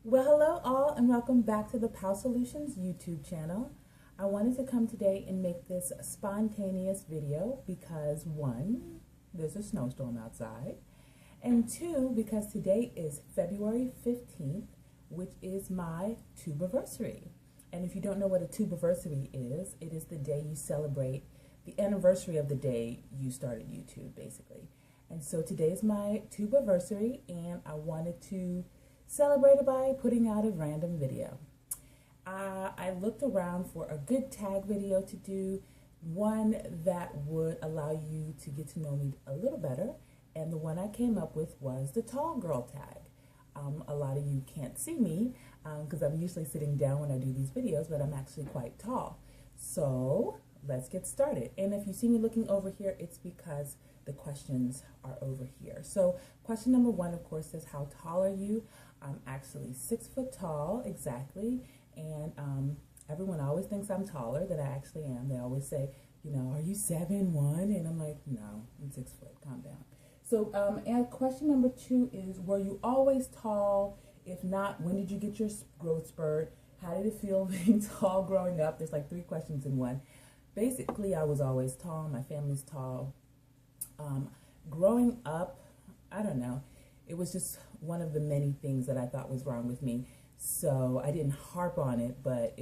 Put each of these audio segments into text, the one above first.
Well, hello all and welcome back to the Pow Solutions YouTube channel. I wanted to come today and make this spontaneous video because one, there's a snowstorm outside, and two, because today is February 15th, which is my tubiversary. And if you don't know what a tubiversary is, it is the day you celebrate the anniversary of the day you started YouTube, basically. And so today is my tubiversary, and I wanted to celebrate it by putting out a random video. I looked around for a good tag video to do, one that would allow you to get to know me a little better, and the one I came up with was the tall girl tag. A lot of you can't see me because I'm usually sitting down when I do these videos, but I'm actually quite tall. So let's get started. And if you see me looking over here, it's because the questions are over here. So question number one, of course, is how tall are you? I'm actually 6 foot tall, exactly. And everyone always thinks I'm taller than I actually am. They always say, you know, are you 7'1"? And I'm like, no, I'm 6 foot, calm down. So and question number two is, were you always tall? If not, when did you get your growth spurt? How did it feel being tall growing up? There's like 3 questions in one. Basically, I was always tall. My family's tall. Growing up, I don't know. It was just one of the many things that I thought was wrong with me. So I didn't harp on it, but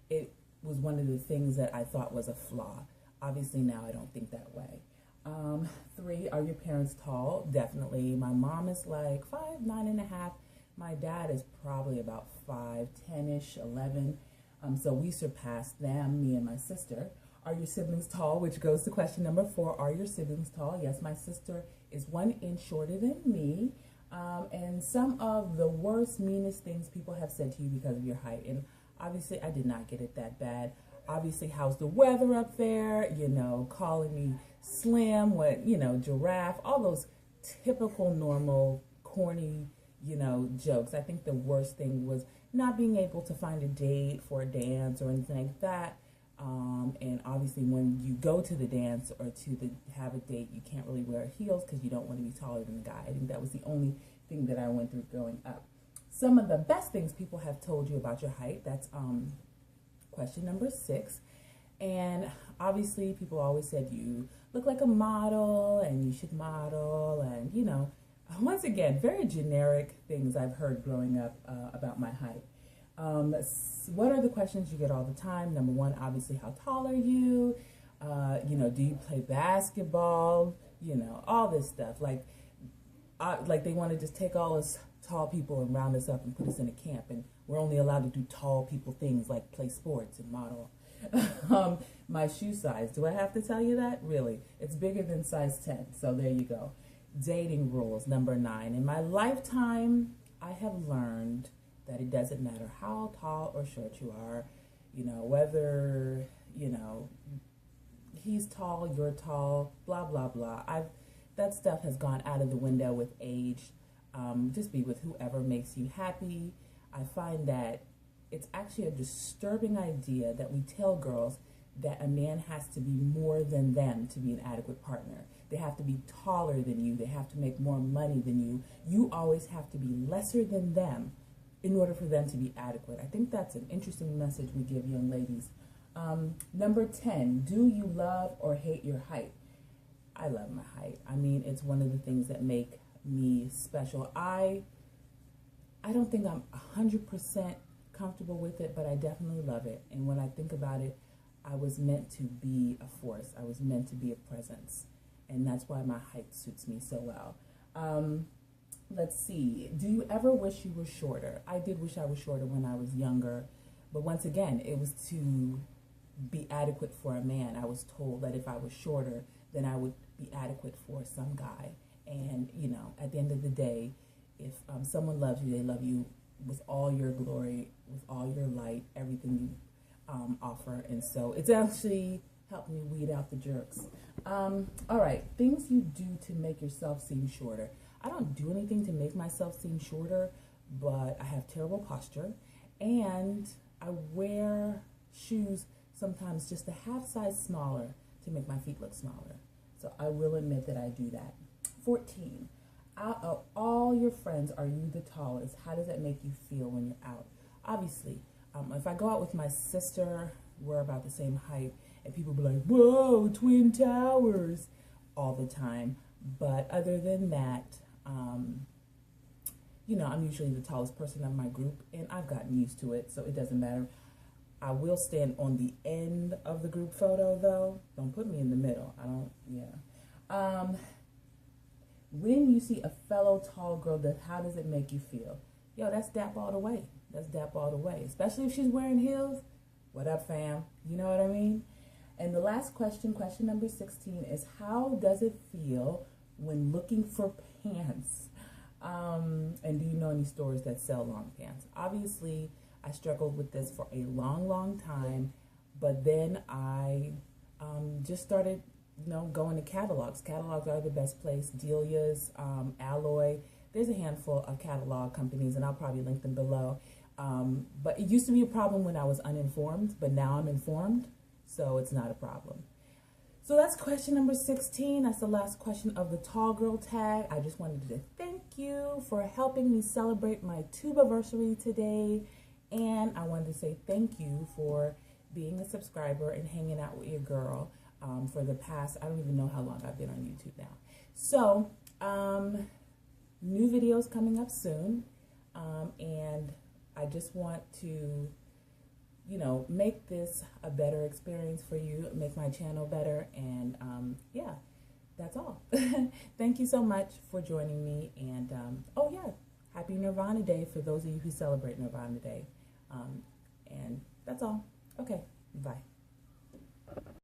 it was one of the things that I thought was a flaw. Obviously now I don't think that way. 3, are your parents tall? Definitely. My mom is like 5'9½". My dad is probably about 5'10"-ish, 11. So we surpassed them, me and my sister. Are your siblings tall? Which goes to question number 4. Are your siblings tall? Yes, my sister is 1 inch shorter than me. And some of the worst, meanest things people have said to you because of your height. And obviously, I did not get it that bad. Obviously, how's the weather up there? You know, calling me slim, what, you know, giraffe, all those typical, normal, corny, you know, jokes. I think the worst thing was not being able to find a date for a dance or anything like that. And obviously when you go to the dance or to have a date, you can't really wear heels because you don't want to be taller than the guy. I think that was the only thing that I went through growing up. Some of the best things people have told you about your height, that's question number 6. And obviously people always said you look like a model and you should model, and you know, once again, very generic things I've heard growing up about my height. What are the questions you get all the time? Number 1, obviously, how tall are you? You know, do you play basketball? You know, all this stuff. Like they want to just take all us tall people and round us up and put us in a camp, and we're only allowed to do tall people things like play sports and model. My shoe size, do I have to tell you that? Really, it's bigger than size 10, so there you go. Dating rules, number 9. In my lifetime, I have learned that it doesn't matter how tall or short you are, you know, whether, you know, he's tall, you're tall, blah, blah, blah. That stuff has gone out of the window with age. Just be with whoever makes you happy. I find that it's actually a disturbing idea that we tell girls that a man has to be more than them to be an adequate partner. They have to be taller than you. They have to make more money than you. You always have to be lesser than them in order for them to be adequate. I think that's an interesting message we give young ladies. Number 10, do you love or hate your height? I love my height. I mean, it's one of the things that make me special. I don't think I'm 100% comfortable with it, but I definitely love it. And when I think about it, I was meant to be a force. I was meant to be a presence. And that's why my height suits me so well. Let's see. Do you ever wish you were shorter? I did wish I was shorter when I was younger. But once again, it was to be adequate for a man. I was told that if I was shorter, then I would be adequate for some guy. And, you know, at the end of the day, if someone loves you, they love you with all your glory, with all your light, everything you offer. And so it's actually helped me weed out the jerks. All right, things you do to make yourself seem shorter. I don't do anything to make myself seem shorter, but I have terrible posture, and I wear shoes sometimes just a half size smaller to make my feet look smaller. So I will admit that I do that. 14, out of all your friends, are you the tallest? How does that make you feel when you're out? Obviously, if I go out with my sister, we're about the same height, and people be like, whoa, Twin Towers, all the time. But other than that, you know, I'm usually the tallest person in my group, and I've gotten used to it, so it doesn't matter. I will stand on the end of the group photo, though. Don't put me in the middle. I don't, yeah. When you see a fellow tall girl, how does it make you feel? Yo, that's dap all the way. That's dap all the way. Especially if she's wearing heels. What up, fam? You know what I mean? And the last question, question number 16, is how does it feel when looking for pants? And do you know any stores that sell long pants? Obviously, I struggled with this for a long, long time, but then I just started, you know, going to catalogs. Catalogs are the best place. Delia's, Alloy. There's a handful of catalog companies, and I'll probably link them below. But it used to be a problem when I was uninformed, but now I'm informed, so it's not a problem. So that's question number 16. That's the last question of the Tall Girl Tag. I just wanted to thank you for helping me celebrate my tubiversary today. And I wanted to say thank you for being a subscriber and hanging out with your girl for the past, I don't even know how long I've been on YouTube now. So, new videos coming up soon. And I just want to, you know, make this a better experience for you, make my channel better, and yeah, that's all. Thank you so much for joining me, and oh yeah, happy Nirvana Day for those of you who celebrate Nirvana Day, and that's all. Okay, bye.